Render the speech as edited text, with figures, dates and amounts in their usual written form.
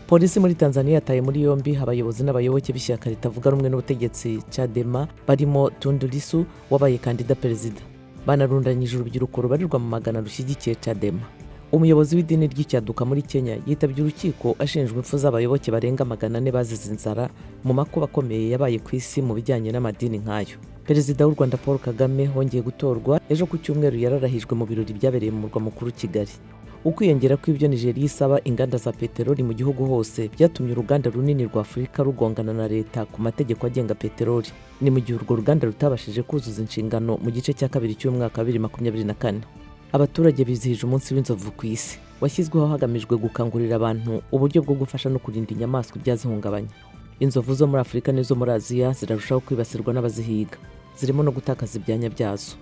Polisi muri Tanzania yataye muri yombi abayobozi n'abayoboke b'ishyaka ritavuga rumwe n'ubutegetsi Chadema barimo Tundu Lissu wabaye kandida perezida. Banarundanyije urubyiruko rubarirwa mu magana rushyigikiye Chadema. Umuyobozi w'idini ry'icyaduka muri Kenya yitabye urukiko ashinjwa impfu z'abayoboke barenga 400 bazize inzara mu makuba akomeye yabaye ku isi mu bijyanye n'amadini nk'ayo. Perezida w'u Rwanda Paul Kagame wongeye gutorwa ejo ku cyumweru yararahijwe mu birori byabereye mu murwa mukuru Kigali. Ukwiyongera kw'ibyo Nigeria isaba inganda za peteroli mu gihugu hose byatumye uruganda runini rwa Afurika rugongana na Leta ku mategeko agenga peteroli. Ni mu gihe urwo ruganda rutabashije kuzuza inshingano mu gice cya kabiri cy'umwaka 2024. Abaturage bizihije umunsi w'inzovu ku isi washyizweho hagamijwe gukangurira abantu uburyo bwo gufasha no kurinda inyamaswa ibyazihungabanya. Inzovu zo muri Afurika n'izo muri Aziya zirarushaho kwibasirwa n'abazihiga, zirimo no gutakaza ibyanya byazo.